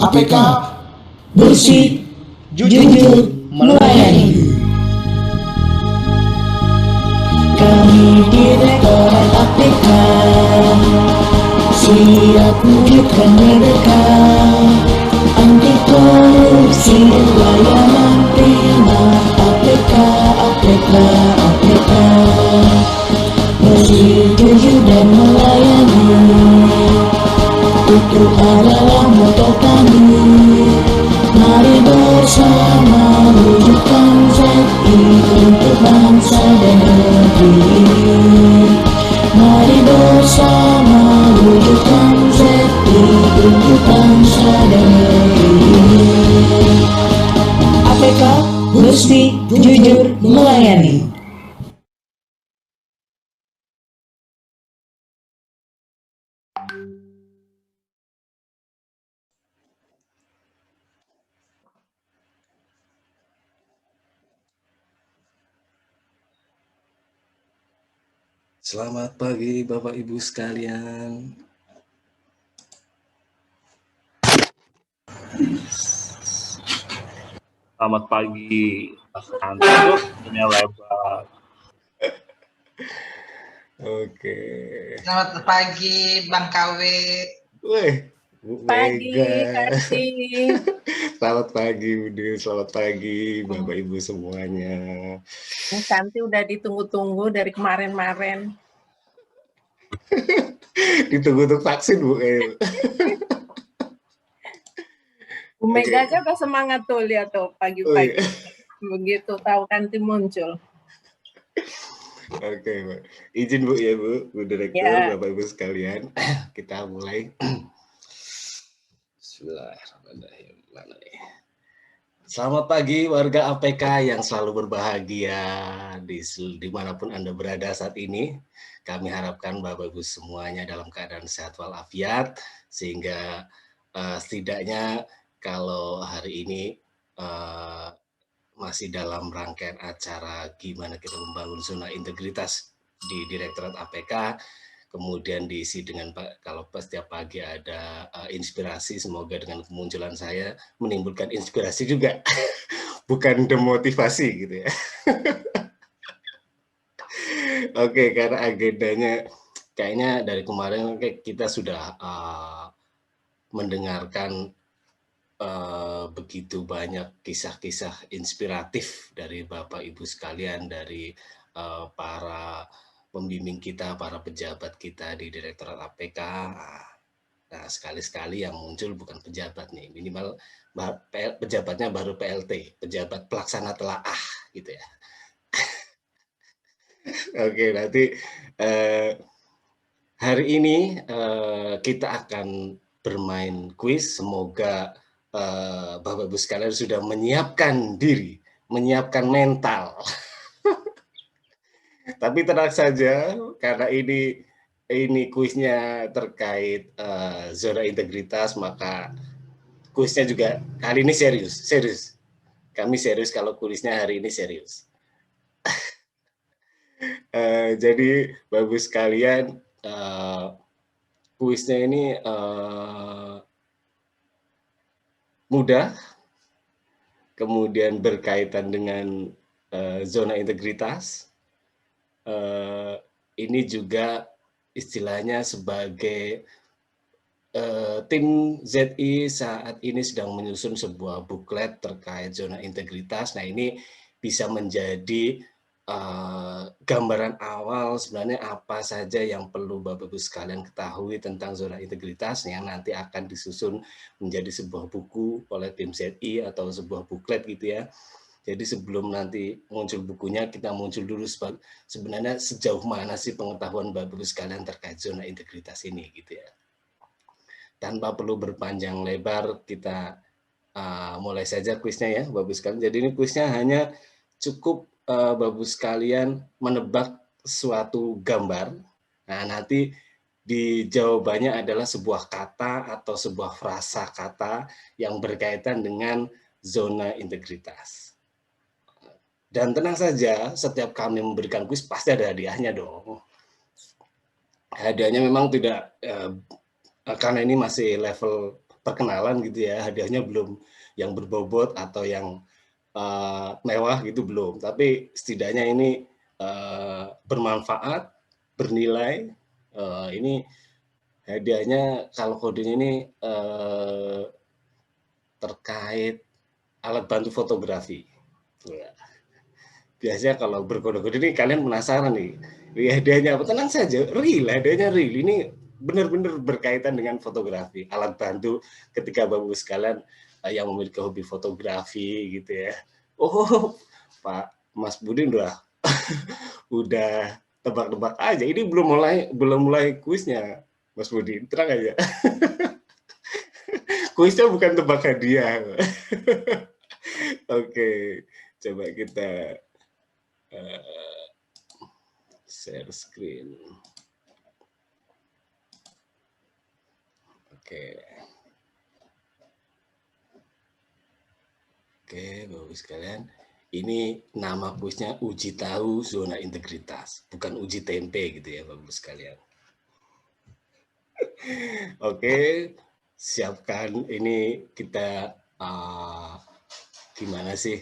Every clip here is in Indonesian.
APK bersih, jujur, melayani. Kami Direktorat APK siap wujudkan mereka, anti korupsi, layanan prima. APK, APK, APK bersih, jujur dan melayani. Itu adalah moto kami. Mari bersama wujudkan ZI untuk bangsa dan negeri. Mari bersama wujudkan ZI untuk bangsa dan negeri. APK bersih, jujur, melayani. Selamat pagi Bapak Ibu sekalian. Selamat pagi Mas Anto, punya lebar. Oke. Selamat pagi Bang KW. Wih, Bu Pagi, Mega. Karti. Selamat pagi Bude, selamat pagi Bapak Ibu semuanya. Kanti udah ditunggu-tunggu dari kemarin-kemarin. Ditunggu untuk vaksin Bu. Bu Mega aja udah semangat tuh, lihat tuh pagi-pagi. Begitu tahu Kanti muncul. Oke, Bu. Izin Bu ya Bu Direktur, Ya. Bapak Ibu sekalian. Kita mulai. Bismillahirrahmanirrahim. Mana nih? Selamat pagi warga APK yang selalu berbahagia dimanapun Anda berada saat ini. Kami harapkan Bapak Ibu semuanya dalam keadaan sehat walafiat, sehingga setidaknya kalau hari ini masih dalam rangkaian acara gimana kita membangun zona integritas di Direktorat APK, kemudian diisi dengan kalau setiap pagi ada inspirasi, semoga dengan kemunculan saya menimbulkan inspirasi juga, bukan demotivasi gitu ya. Oke, karena agendanya kayaknya dari kemarin kita sudah mendengarkan begitu banyak kisah-kisah inspiratif dari Bapak Ibu sekalian, dari para pembimbing kita, para pejabat kita di Direktorat APK. Nah, sekali-sekali yang muncul bukan pejabat nih, minimal pejabatnya baru PLT, pejabat pelaksana telaah gitu ya. Oke, nanti hari ini kita akan bermain kuis. Semoga Bapak Ibu sekalian sudah menyiapkan diri, menyiapkan mental. Tapi tenang saja, karena ini kuisnya terkait zona integritas, maka kuisnya juga hari ini serius. Kami serius kalau kuisnya hari ini serius. Jadi Bapak Ibu sekalian, kuisnya ini mudah, kemudian berkaitan dengan zona integritas. Ini juga istilahnya sebagai tim ZI saat ini sedang menyusun sebuah buklet terkait zona integritas. Nah, ini bisa menjadi gambaran awal sebenarnya apa saja yang perlu Bapak Ibu sekalian ketahui tentang zona integritas yang nanti akan disusun menjadi sebuah buku oleh tim ZI atau sebuah buklet gitu ya. Jadi sebelum nanti muncul bukunya, kita muncul dulu sebenarnya sejauh mana sih pengetahuan Bapak Ibu sekalian terkait zona integritas ini gitu ya. Tanpa perlu berpanjang lebar, kita mulai saja kuisnya ya Bapak Ibu sekalian. Jadi ini kuisnya hanya cukup Bapak Ibu sekalian menebak suatu gambar. Nah, nanti di jawabannya adalah sebuah kata atau sebuah frasa kata yang berkaitan dengan zona integritas. Dan tenang saja, setiap kami memberikan kuis pasti ada hadiahnya dong. Hadiahnya memang tidak, karena ini masih level perkenalan gitu ya, hadiahnya belum yang berbobot atau yang mewah gitu belum, tapi setidaknya ini bermanfaat, bernilai. Ini hadiahnya kalau kodenya ini terkait alat bantu fotografi. Biasanya kalau berkode-kode ini kalian penasaran nih, hadiahnya apa? Tenang saja, real, hadiahnya real. Ini benar-benar berkaitan dengan fotografi, alat bantu ketika Bapak-Ibu sekalian yang memiliki hobi fotografi gitu ya. Oh, Pak Mas Budin udah tebak-tebak aja. Ini belum mulai kuisnya, Mas Budin. Tenang aja. Kuisnya bukan tebak hadiah. Oke, coba kita share screen. Oke, Bapak sekalian, ini nama kuisnya uji tahu zona integritas, bukan uji tempe gitu ya Bapak sekalian. Oke, siapkan ini kita gimana sih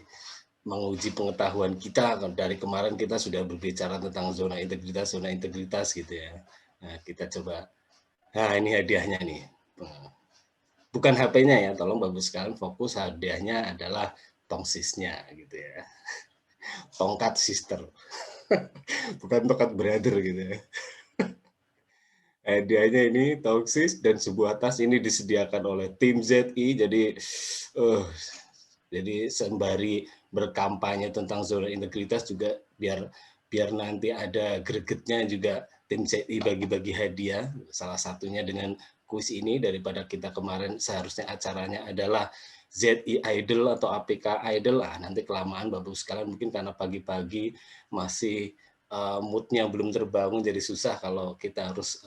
menguji pengetahuan kita. Dari kemarin kita sudah berbicara tentang zona integritas gitu ya. Nah, kita coba. Nah, ini hadiahnya nih. Bukan HP-nya ya, tolong Bapak sekalian fokus, hadiahnya adalah tongsisnya gitu ya. Tongkat sister. Bukan tongkat brother gitu ya. Hadiahnya ini tongsis dan sebuah tas, ini disediakan oleh tim ZI. Jadi sembari berkampanye tentang zona integritas juga biar nanti ada gregetnya juga tim ZI bagi-bagi hadiah, salah satunya dengan kuis ini. Daripada kita kemarin seharusnya acaranya adalah ZI Idol atau APK Idol, nanti kelamaan Bapak sekalian, mungkin karena pagi-pagi masih moodnya belum terbangun, jadi susah kalau kita harus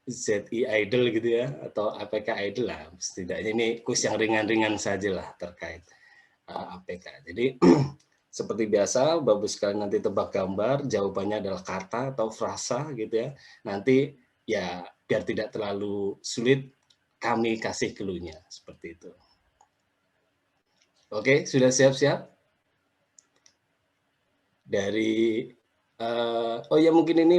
ZI Idol gitu ya, atau APK Idol lah. Setidaknya ini kuis yang ringan-ringan saja lah terkait APK. Jadi seperti biasa, Bapak sekalian nanti tebak gambar, jawabannya adalah kata atau frasa gitu ya. Nanti ya biar tidak terlalu sulit, kami kasih clue-nya seperti itu. Oke, sudah siap-siap? Dari oh ya, mungkin ini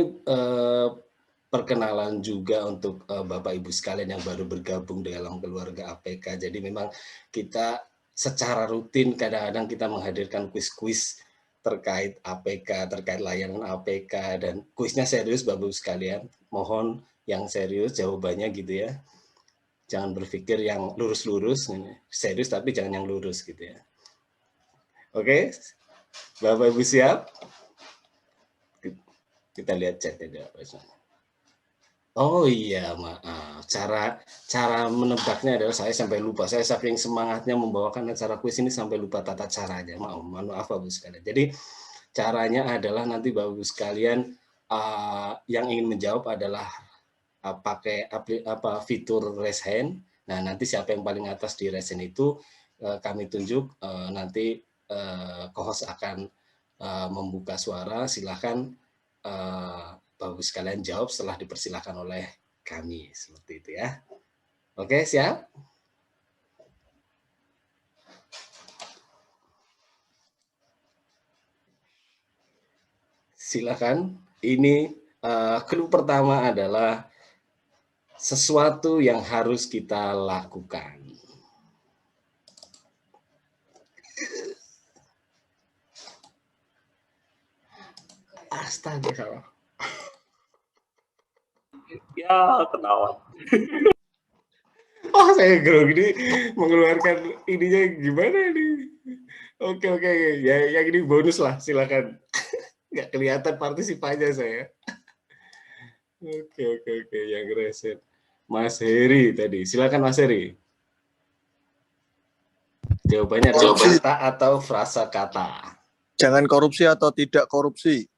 perkenalan juga untuk Bapak Ibu sekalian yang baru bergabung dalam keluarga APK. Jadi memang kita secara rutin kadang-kadang kita menghadirkan kuis-kuis terkait APK, terkait layanan APK, dan kuisnya serius Bapak Ibu sekalian. Mohon yang serius jawabannya gitu ya. Jangan berpikir yang lurus-lurus, serius tapi jangan yang lurus gitu ya. Oke, Bapak Ibu siap? Kita lihat chatnya. Oh iya, maaf. Cara menebaknya adalah saya sampai lupa. Saya saking semangatnya membawakan acara kuis ini sampai lupa tata caranya. Maaf Bapak sekalian. Jadi caranya adalah nanti Bapak sekalian yang ingin menjawab adalah pakai fitur raise hand. Nah, nanti siapa yang paling atas di raise hand itu kami tunjuk, nanti co-host akan membuka suara. Silakan Bapak sekalian jawab setelah dipersilakan oleh kami, seperti itu ya. Oke, siap? Silakan. Ini clue pertama adalah sesuatu yang harus kita lakukan. Astaga. Ya, ketahuan. Oh, saya grogi mengeluarkan ininya gimana nih? Oke. Ya, yang ini bonus lah, silakan. Nggak kelihatan partisipannya saya. Oke, yang reset. Mas Heri tadi, silakan Mas Heri. Jawabannya adalah kata atau frasa kata. Jangan korupsi atau tidak korupsi.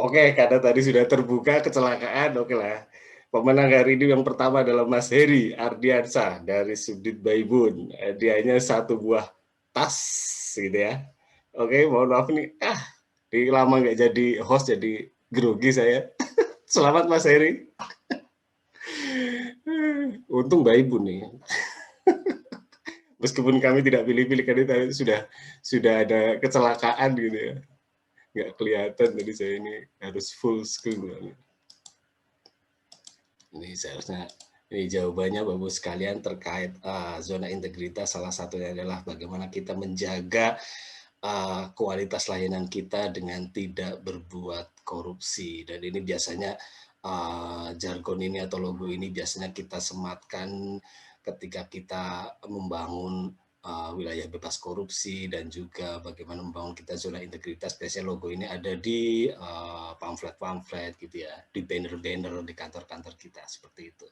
Oke, karena tadi sudah terbuka kecelakaan, oke lah. Pemenang hari ini yang pertama adalah Mas Heri Ardiansyah dari Subdit Baibun. Hadiahnya 1 buah tas, gitu ya. Oke, mohon maaf nih. Lama nggak jadi host, jadi grogi saya. Selamat Mas Heri. Untung Mbak Ibu nih. Meskipun kami tidak pilih-pilih kan itu sudah ada kecelakaan gitu ya. Nggak kelihatan tadi saya ini harus full screen. Ini seharusnya ini jawabannya Bapak Ibu sekalian terkait zona integritas. Salah satunya adalah bagaimana kita menjaga kualitas layanan kita dengan tidak berbuat korupsi. Dan ini biasanya jargon ini atau logo ini biasanya kita sematkan ketika kita membangun wilayah bebas korupsi dan juga bagaimana membangun kita zona integritas. Biasanya logo ini ada di pamflet-pamflet gitu ya, di banner-banner di kantor-kantor kita seperti itu.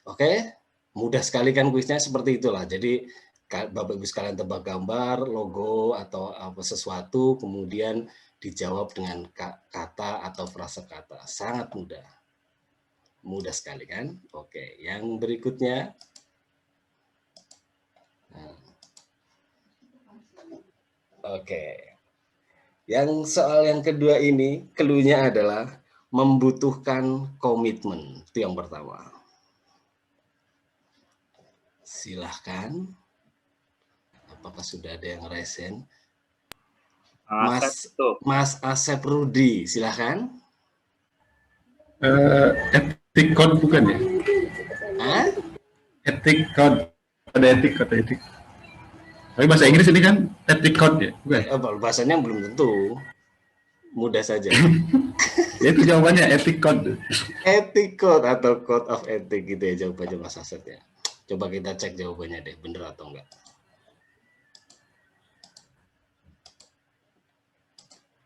Oke, mudah sekali kan kuisnya seperti itulah. Jadi Bapak Ibu sekalian tebak gambar, logo atau apa sesuatu, kemudian dijawab dengan kata atau frasa kata. Sangat mudah. Mudah sekali kan? Oke, yang berikutnya. Oke. Yang soal yang kedua ini, clue-nya adalah membutuhkan komitmen. Itu yang pertama. Silahkan. Apakah sudah ada yang resen? Mas Asep Rudi, silahkan. Etik code bukan ya? Hah? Etik code. Ada etik. Tapi bahasa Inggris ini kan etik code ya? Bukan? Bahasanya belum tentu. Mudah saja. Itu jawabannya etik code. Etik code atau code of ethic gitu ya jawabannya Mas Asep ya. Coba kita cek jawabannya deh, bener atau enggak.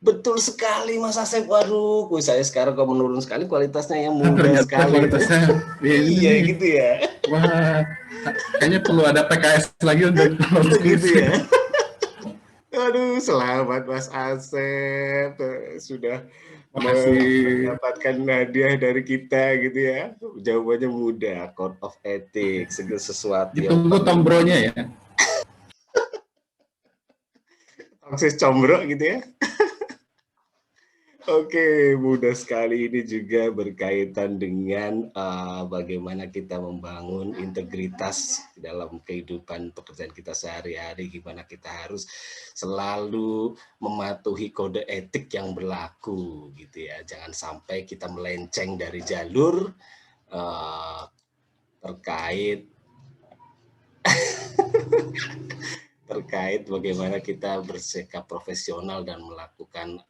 Betul sekali Mas Asep. Waduh, saya sekarang kok menurun sekali kualitasnya yang mudah sekali. Kualitasnya, iya gitu ya. Wah, kayaknya perlu ada PKS lagi untuk gitu ya. Aduh, selamat Mas Asep. Sudah mendapatkan hadiah dari kita gitu ya. Jawabannya mudah, code of ethics, segala sesuatu. Ditunggu tombronya ya. Akses combro gitu ya. Oke, mudah sekali. Ini juga berkaitan dengan bagaimana kita membangun integritas dalam kehidupan pekerjaan kita sehari-hari. Gimana kita harus selalu mematuhi kode etik yang berlaku, gitu ya. Jangan sampai kita melenceng dari jalur terkait bagaimana kita bersikap profesional dan melakukan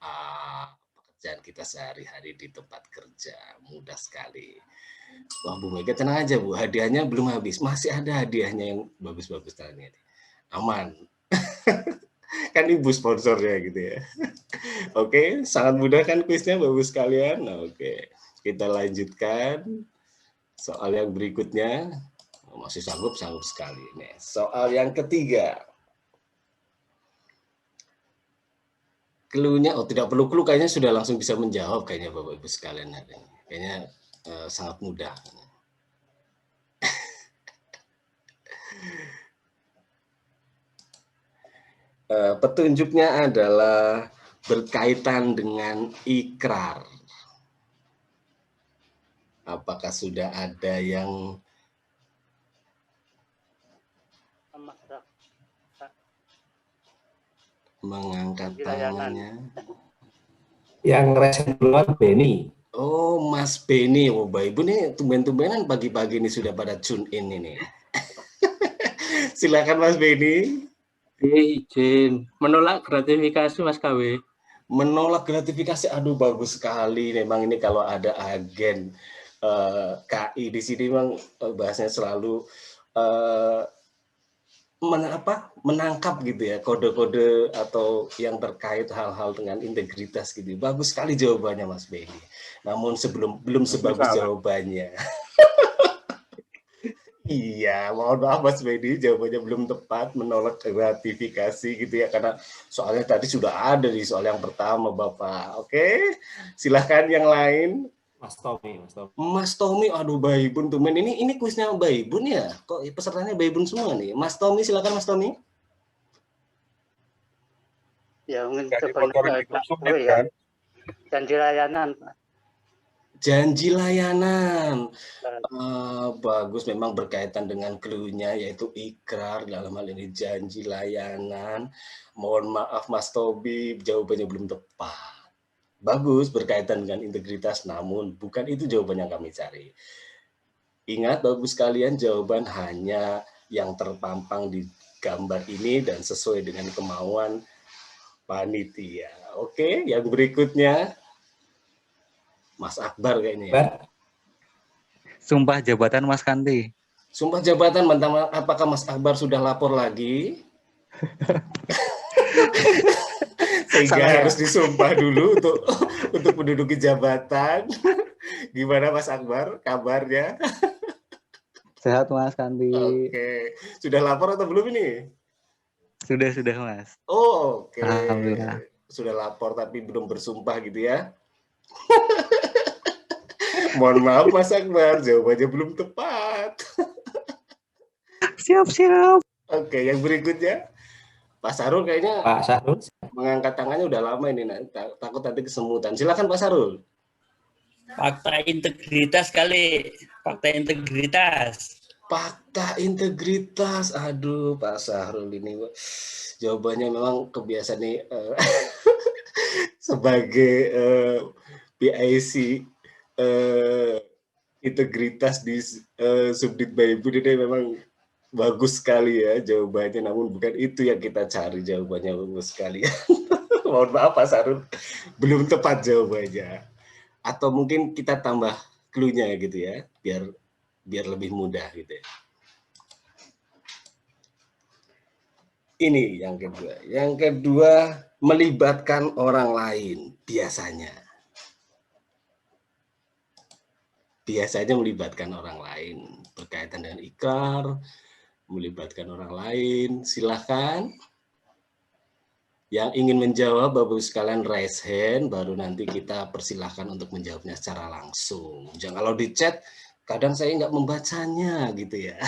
pekerjaan kita sehari-hari di tempat kerja. Mudah sekali. Wah, Bu Mega tenang aja Bu, hadiahnya belum habis. Masih ada hadiahnya yang bagus-bagus tadi. Aman. Kan Ibu sponsornya gitu ya. Oke, sangat mudah kan kuisnya Bapak sekalian. Nah, oke, kita lanjutkan soal yang berikutnya. Masih sanggup sekali. Nih, soal yang ketiga. Clue-nya, tidak perlu clue, kayaknya sudah langsung bisa menjawab kayaknya Bapak Ibu sekalian hari ini. Kayaknya sangat mudah. Petunjuknya adalah berkaitan dengan ikrar. Apakah sudah ada yang mengangkat tangannya? Yang resen duluan Beni. Oh, Mas Beni. Oh, Bapak Ibu nih tumben-tumbenan pagi-pagi ini sudah pada tune in ini. Silakan Mas Beni. Izin menolak gratifikasi Mas KW. Menolak gratifikasi, aduh bagus sekali. Memang ini kalau ada agen KI di sini memang bahasanya selalu menangkap gitu ya kode-kode atau yang terkait hal-hal dengan integritas gitu. Bagus sekali jawabannya Mas Beni. Namun belum sebagus jawabannya. Iya, mohon maaf Mas Beni, jawabannya belum tepat, menolak gratifikasi gitu ya, karena soalnya tadi sudah ada di soal yang pertama Bapak. Oke, silahkan yang lain. Mas Tommy, aduh Baibun tumen, ini kuisnya Baibun ya? Kok pesertanya Baibun semua nih? Mas Tommy, silakan Mas Tommy. Ya mungkin sebenarnya ya. Janji layanan. Janji layanan. Bagus, memang berkaitan dengan clue-nya yaitu ikrar, dalam hal ini janji layanan. Mohon maaf Mas Tobi, jawabannya belum tepat. Bagus, berkaitan dengan integritas, namun bukan itu jawaban yang kami cari. Ingat Bapak-Ibu sekalian, jawaban hanya yang terpampang di gambar ini dan sesuai dengan kemauan panitia. Oke, yang berikutnya Mas Akbar kayaknya ya. Sumpah jabatan Mas Kanti. Sumpah jabatan, apakah Mas Akbar sudah lapor lagi? Sehingga harus disumpah dulu untuk menduduki jabatan. Gimana Mas Akbar kabarnya? Sehat Mas Kanti. Oke, sudah lapor atau belum ini? Sudah Mas. Oh, oke. Alhamdulillah. Sudah lapor tapi belum bersumpah gitu ya. Mohon maaf Mas Akbar, jawabannya belum tepat. Siap. Oke, yang berikutnya. Pak Sarul kayaknya Pak Sarul. mengangkat tangannya udah lama ini, takut nanti kesemutan. Silakan Pak Sarul. Fakta integritas kali. Fakta integritas. Fakta integritas. Aduh, Pak Sarul ini jawabannya memang kebiasaan nih sebagai PIC integritas di Subdit Baibu ini memang bagus sekali ya jawabannya, namun bukan itu yang kita cari jawabannya bagus sekali. Mohon maaf Pak Sarul, belum tepat jawabannya. Atau mungkin kita tambah clue-nya gitu ya, biar lebih mudah gitu ya. Ini yang kedua. Yang kedua, melibatkan orang lain biasanya. Biasanya melibatkan orang lain berkaitan dengan ikrar, melibatkan orang lain. Silahkan yang ingin menjawab, Bapak-Ibu sekalian raise hand, baru nanti kita persilahkan untuk menjawabnya secara langsung. Jangan kalau di chat, kadang saya nggak membacanya gitu ya.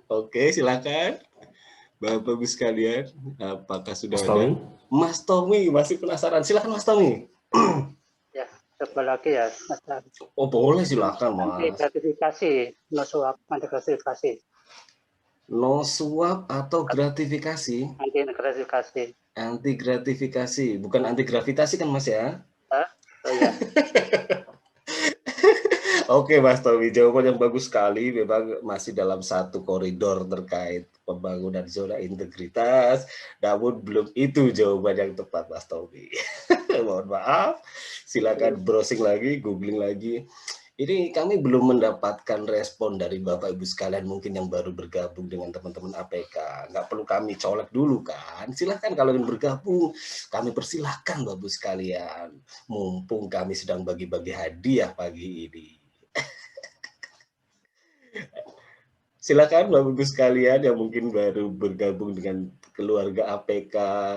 Oke, silakan Bapak-Ibu sekalian, apakah sudah ada? Mas Tommy masih penasaran, silakan Mas Tommy. Ya, coba lagi ya, Mas. Oh boleh, silakan Mas. Anti gratifikasi, no suap, anti gratifikasi. No suap atau gratifikasi? Anti gratifikasi. Anti gratifikasi, bukan anti gravitasi kan Mas ya? Oh iya. Oke Mas Tommy, jawaban yang bagus sekali, memang masih dalam satu koridor terkait pembangunan zona integritas, namun belum itu jawaban yang tepat Mas Tommy. Mohon maaf, silakan browsing lagi, googling lagi. Ini kami belum mendapatkan respon dari Bapak Ibu sekalian mungkin yang baru bergabung dengan teman-teman APK. Nggak perlu kami colek dulu kan, silahkan kalau ingin bergabung, kami persilahkan Bapak Ibu sekalian. Mumpung kami sedang bagi-bagi hadiah pagi ini. Silakan Bapak Ibu sekalian yang mungkin baru bergabung dengan keluarga APK,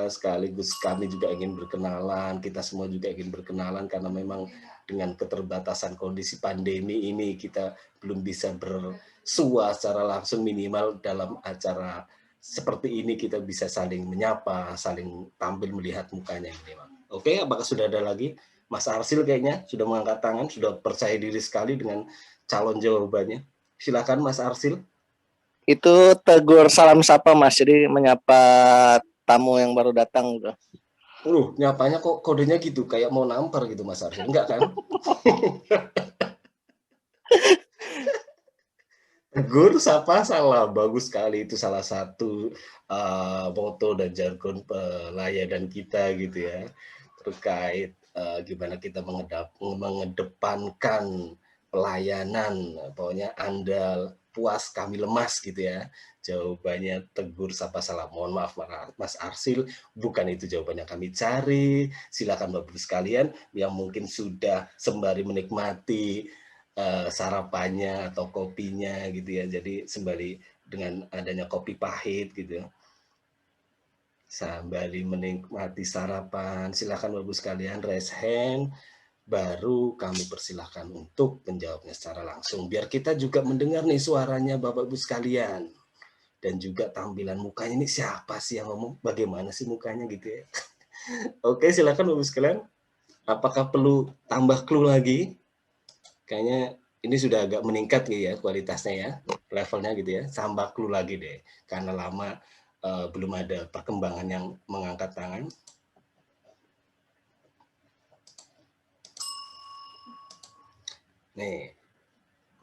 sekaligus kami juga ingin berkenalan, kita semua juga ingin berkenalan karena memang dengan keterbatasan kondisi pandemi ini kita belum bisa bersua secara langsung, minimal dalam acara seperti ini kita bisa saling menyapa, saling tampil melihat mukanya ini. Oke, apakah sudah ada lagi? Mas Arsil kayaknya sudah mengangkat tangan, sudah percaya diri sekali dengan calon jawabannya. Silakan Mas Arsil. Itu tegur salam sapa Mas, jadi menyapa tamu yang baru datang gitu. Nyapanya kok kodenya gitu, kayak mau nampar gitu Mas Arsil, enggak kan? Tegur sapa salam, bagus sekali, itu salah satu moto dan jargon pelayanan kita gitu ya, terkait gimana kita mengedepankan pelayanan, pokoknya Anda puas kami lemas gitu ya. Jawabannya tegur sapa salam. Mohon maaf Mas Arsil, bukan itu jawabannya kami cari. Silakan Bapak-Ibu sekalian yang mungkin sudah sembari menikmati sarapannya atau kopinya gitu ya. Jadi sembari dengan adanya kopi pahit gitu ya. Sembari menikmati sarapan, silakan Bapak-Ibu sekalian raise hand. Baru kami persilahkan untuk menjawabnya secara langsung. Biar kita juga mendengar nih suaranya Bapak-Ibu sekalian. Dan juga tampilan mukanya ini siapa sih yang ngomong, bagaimana sih mukanya gitu ya. Oke, silakan Bapak-Ibu sekalian. Apakah perlu tambah clue lagi? Kayaknya ini sudah agak meningkat gitu ya kualitasnya ya, levelnya gitu ya. Tambah clue lagi deh, karena lama belum ada perkembangan yang mengangkat tangan. Nih,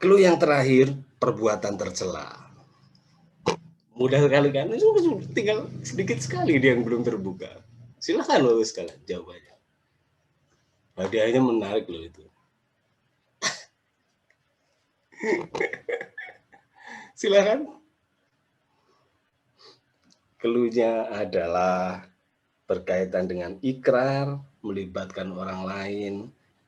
clue yang terakhir, perbuatan tercela. Mudah sekali kan? Tinggal sedikit sekali dia yang belum terbuka. Silahkan loh sekalian jawabannya. Hadiahnya menarik loh itu. Silahkan. Clue-nya adalah berkaitan dengan ikrar, melibatkan orang lain,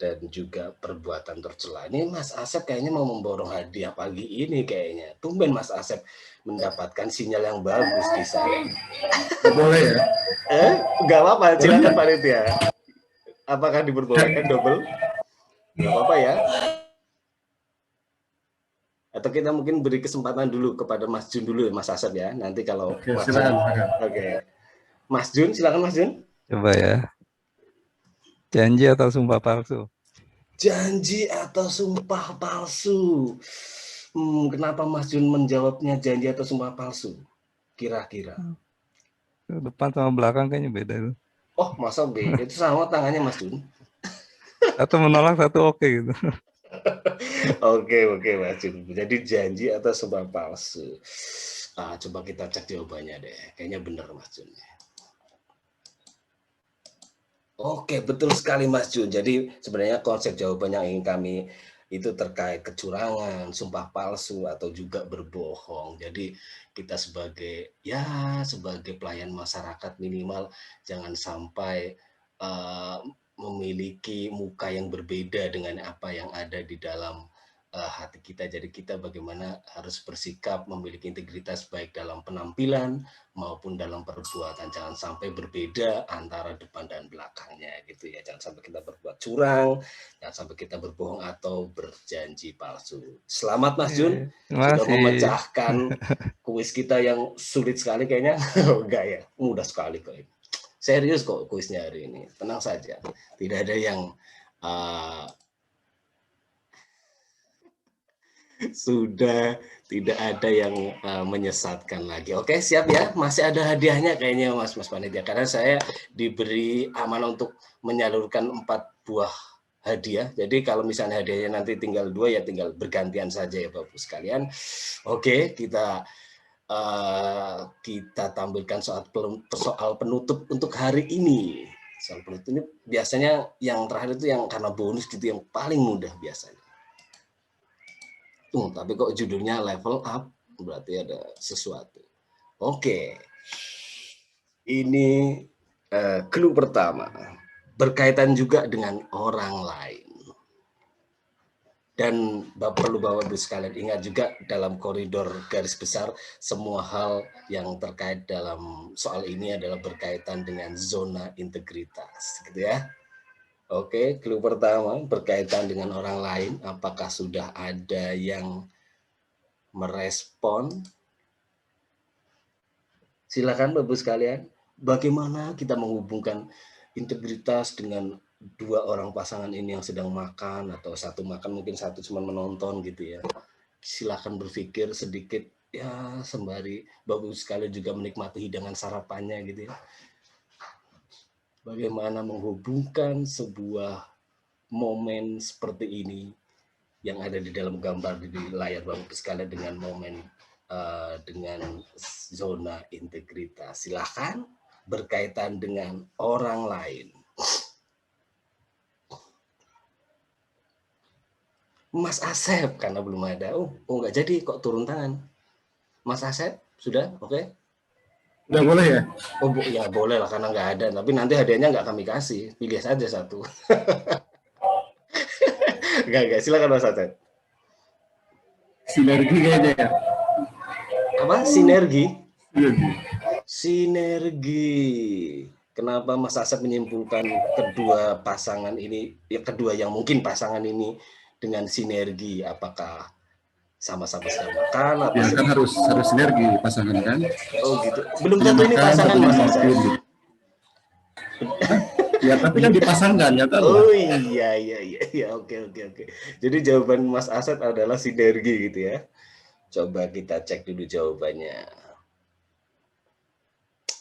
dan juga perbuatan tercela. Ini Mas Asep kayaknya mau memborong hadiah pagi ini kayaknya. Tumben Mas Asep mendapatkan sinyal yang bagus di sana. Boleh ya? Enggak apa-apa, silakan panitia. Apakah diperbolehkan double? Enggak apa-apa ya. Atau kita mungkin beri kesempatan dulu kepada Mas Jun dulu, Mas Asep ya. Nanti kalau Oke, Mas silakan. Oke. Mas Jun, silakan Mas Jun. Coba ya. Janji atau sumpah palsu? Janji atau sumpah palsu? Kenapa Mas Jun menjawabnya janji atau sumpah palsu? Kira-kira. Depan sama belakang kayaknya beda itu. Oh, masa beda? Itu sama tangannya Mas Jun? Satu menolak, satu oke gitu. Oke, Mas Jun. Jadi janji atau sumpah palsu? Coba kita cek jawabannya deh. Kayaknya benar Mas Jun. Oke, betul sekali Mas Jun. Jadi sebenarnya konsep jawaban yang ingin kami itu terkait kecurangan, sumpah palsu, atau juga berbohong. Jadi kita sebagai pelayan masyarakat minimal jangan sampai memiliki muka yang berbeda dengan apa yang ada di dalam hati kita. Jadi kita bagaimana harus bersikap memiliki integritas baik dalam penampilan maupun dalam perbuatan. Jangan sampai berbeda antara depan dan belakangnya gitu ya. Jangan sampai kita berbuat curang, jangan sampai kita berbohong atau berjanji palsu. Selamat Mas Jun, sudah memecahkan kuis kita yang sulit sekali kayaknya. Enggak ya, mudah sekali kok ini. Serius kok kuisnya hari ini. Tenang saja, tidak ada yang sudah tidak ada yang menyesatkan lagi. Oke, siap ya. Masih ada hadiahnya kayaknya Mas Panitia. Karena saya diberi amanah untuk menyalurkan 4 buah hadiah. Jadi kalau misalnya hadiahnya nanti tinggal 2 ya tinggal bergantian saja ya Bapak sekalian. Oke, kita tampilkan soal penutup untuk hari ini. Soal penutup ini biasanya yang terakhir itu yang karena bonus gitu yang paling mudah biasanya. Tapi kok judulnya level up, berarti ada sesuatu. Oke, ini clue pertama, berkaitan juga dengan orang lain. Dan perlu Bapak-Ibu sekalian ingat juga dalam koridor garis besar, semua hal yang terkait dalam soal ini adalah berkaitan dengan zona integritas, gitu ya. Oke, clue pertama berkaitan dengan orang lain. Apakah sudah ada yang merespon? Silakan Bapak sekalian. Bagaimana kita menghubungkan integritas dengan 2 orang pasangan ini yang sedang makan atau satu makan mungkin satu cuma menonton gitu ya. Silakan berpikir sedikit ya sembari Bapak sekalian juga menikmati hidangan sarapannya gitu ya. Bagaimana menghubungkan sebuah momen seperti ini yang ada di dalam gambar di layar Bapak sekalian dengan momen dengan zona integritas. Silahkan berkaitan dengan orang lain. Mas Asep karena belum ada. Oh nggak jadi kok turun tangan. Mas Asep sudah oke? Udah boleh ya? Oh ya boleh lah karena nggak ada. Tapi nanti hadiahnya nggak kami kasih. Pilih saja satu. Nggak. Silakan Mas Asep. Sinergi kayaknya ya. Apa? Sinergi? Sinergi. Kenapa Mas Asep menyimpulkan kedua pasangan ini, ya kedua yang mungkin pasangan ini dengan sinergi? Apakah sama-sama sedang makan? Atau Ya kan harus sinergi pasangan kan? Oh gitu. Belum tentu ini pasangan Mas Asep. Ya tapi kan dipasangkan ya tahu. Oh iya, oke. Jadi jawaban Mas Asad adalah sinergi gitu ya. Coba kita cek dulu jawabannya.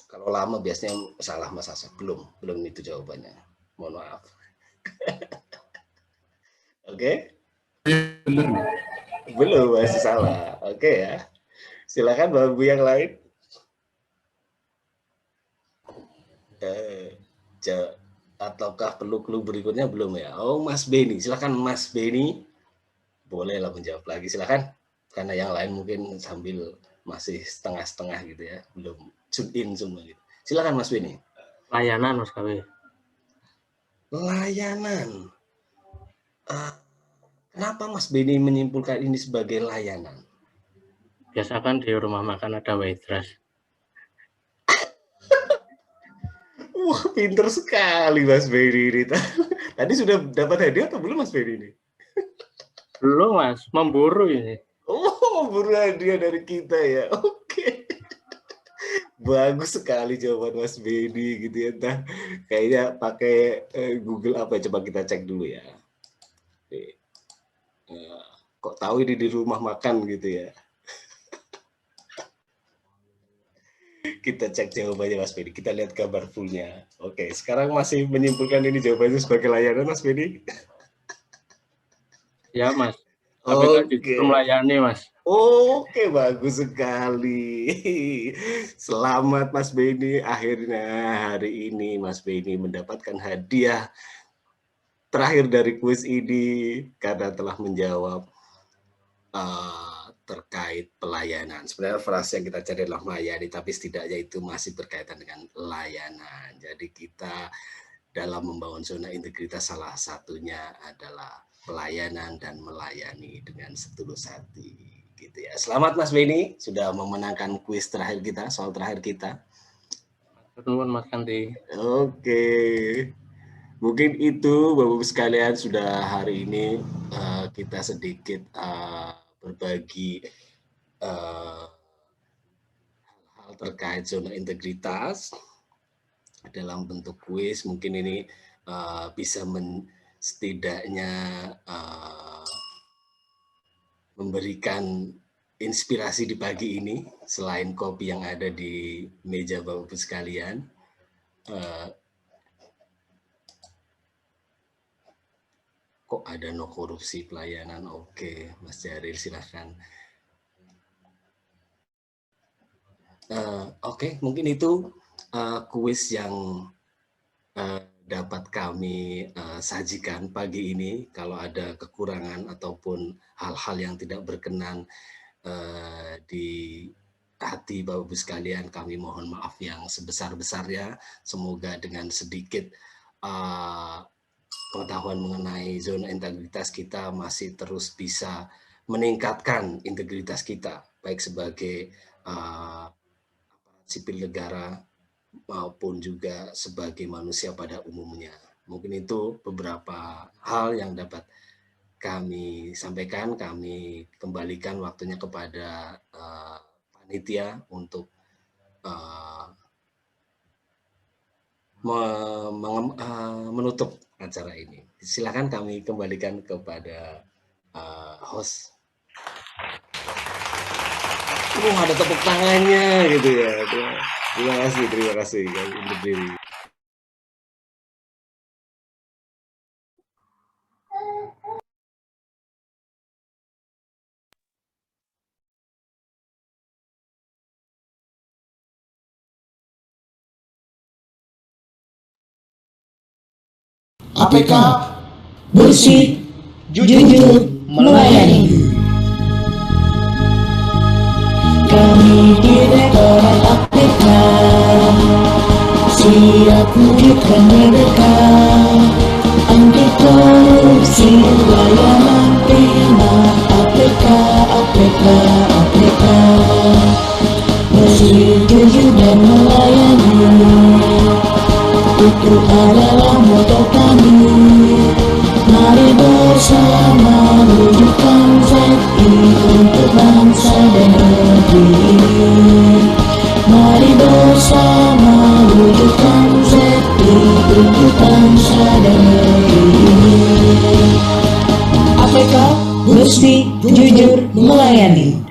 Kalau lama biasanya salah Mas Asad. Belum itu jawabannya. Mohon maaf. Oke? Bener nih. Belum, masih salah. Oke ya. Silakan Bapak Ibu yang lain. Ataukah clue berikutnya belum ya? Oh, Mas Beni. Silakan Mas Beni. Bolehlah menjawab lagi. Silakan. Karena yang lain mungkin sambil masih setengah-setengah gitu ya. Belum tune in semua gitu. Silakan Mas Beni. Layanan Mas KW. Layanan. Kenapa Mas Beni menyimpulkan ini sebagai layanan? Biasa kan di rumah makan ada waitress. Wah, pinter sekali Mas Beni ini. Tadi sudah dapat hadiah atau belum Mas Beni ini? Belum Mas, memburu ini. Oh, memburu hadiah dari kita ya. Oke. Bagus sekali jawaban Mas Beni gitu ya. Entah kayaknya pakai Google apa ya? Coba kita cek dulu ya. Kok tahu ini di rumah makan gitu ya. Kita cek jawabannya Mas Beni. Kita lihat gambar fullnya. Oke, sekarang masih menyimpulkan ini jawabannya sebagai layanan Mas Beni? Ya Mas. Tapi kan justru melayani Mas. Oke, bagus sekali. Selamat Mas Beni. Akhirnya hari ini Mas Beni mendapatkan hadiah terakhir dari kuis ini karena telah menjawab terkait pelayanan. Sebenarnya frase yang kita cari adalah melayani, tapi setidaknya itu masih berkaitan dengan layanan. Jadi kita dalam membangun zona integritas salah satunya adalah pelayanan dan melayani dengan setulus hati. Gitu ya. Selamat Mas Beni sudah memenangkan kuis terakhir kita, soal terakhir kita. Nuwun Mas Kanti. Oke. Mungkin itu Bapak-Ibu sekalian sudah hari ini kita sedikit berbagi hal-hal terkait zona integritas dalam bentuk kuis. Mungkin ini bisa setidaknya memberikan inspirasi di pagi ini selain kopi yang ada di meja Bapak-Ibu sekalian. Kok ada no korupsi pelayanan? Oke, Mas Jaril silahkan. Oke, mungkin itu kuis yang dapat kami sajikan pagi ini. Kalau ada kekurangan ataupun hal-hal yang tidak berkenan di hati Bapak-Ibu sekalian, kami mohon maaf yang sebesar-besarnya. Semoga dengan sedikit pengetahuan mengenai zona integritas kita masih terus bisa meningkatkan integritas kita, baik sebagai sipil negara maupun juga sebagai manusia pada umumnya. Mungkin itu beberapa hal yang dapat kami sampaikan. Kami kembalikan waktunya kepada panitia untuk menutup acara ini. Silakan kami kembalikan kepada host. Ada tepuk tangannya gitu ya. Terima kasih untuk diri. APK bersih, jujur, melayani. Kami Direktorat APK siap wujudkan merdeka, anti korupsi layanan prima. APK bersih, jujur dan melayani. Itu adalah moto kami. Mari bersama wujudkan ZI untuk bangsa dan negeri ini. Mari bersama wujudkan ZI untuk bangsa dan negeri ini. APK bersih, jujur, melayani.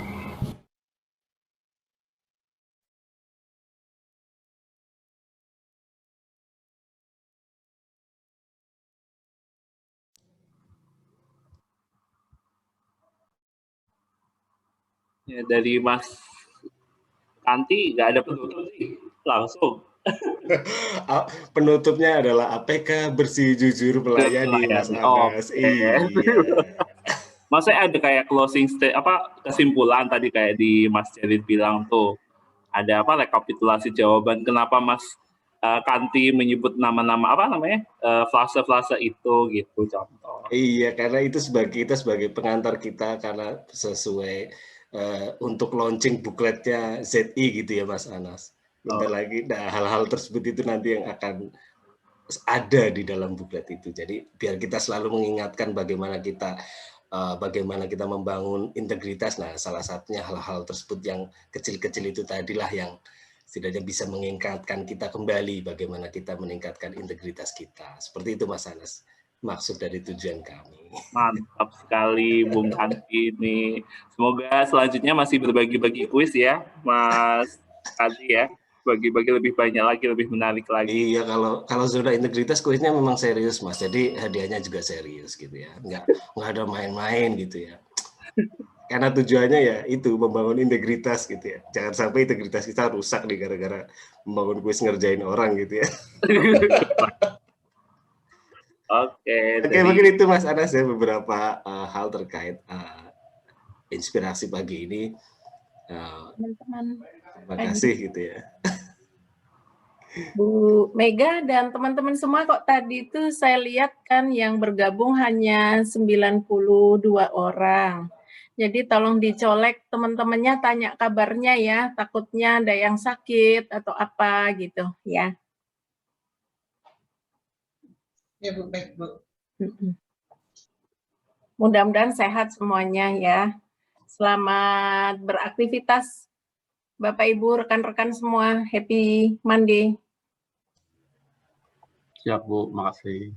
Ya, dari Mas Kanti nggak ada penutup sih, langsung. Penutupnya adalah APK bersih jujur melayani, Mas Anas. Oke. Iya. Maksudnya ada kayak closing kesimpulan tadi kayak di Mas Jelid bilang tuh ada apa rekapitulasi jawaban kenapa Mas Kanti menyebut nama-nama apa namanya flase-flase itu gitu contoh. Iya, karena itu kita sebagai pengantar kita karena sesuai untuk launching bukletnya ZI gitu ya Mas Anas. Bentar lagi, nah hal-hal tersebut itu nanti yang akan ada di dalam buklet itu. Jadi biar kita selalu mengingatkan bagaimana kita membangun integritas. Nah, salah satunya hal-hal tersebut yang kecil-kecil itu tadilah yang setidaknya bisa mengingatkan kita kembali bagaimana kita meningkatkan integritas kita. Seperti itu Mas Anas, maksud dari tujuan kami. Mantap sekali Bung Kanti ini. Semoga selanjutnya masih berbagi-bagi kuis ya Mas Kanti ya. Bagi-bagi lebih banyak lagi, lebih menarik lagi. Iya, kalau zona integritas kuisnya memang serius Mas, jadi hadiahnya juga serius gitu ya, nggak ada main-main gitu ya. Karena tujuannya ya itu membangun integritas gitu ya. Jangan sampai integritas kita rusak nih gara-gara membangun kuis ngerjain orang gitu ya. Oke, mungkin itu Mas Anas ya beberapa hal terkait inspirasi pagi ini. Teman-teman. Terima kasih gitu ya. Bu Mega dan teman-teman semua kok tadi itu saya lihat kan yang bergabung hanya 92 orang. Jadi tolong dicolek teman-temannya tanya kabarnya ya, takutnya ada yang sakit atau apa gitu ya. Ya Bu, baik Bu. Mudah-mudahan sehat semuanya ya. Selamat beraktivitas Bapak Ibu, rekan-rekan semua. Happy Monday. Siap Bu, makasih.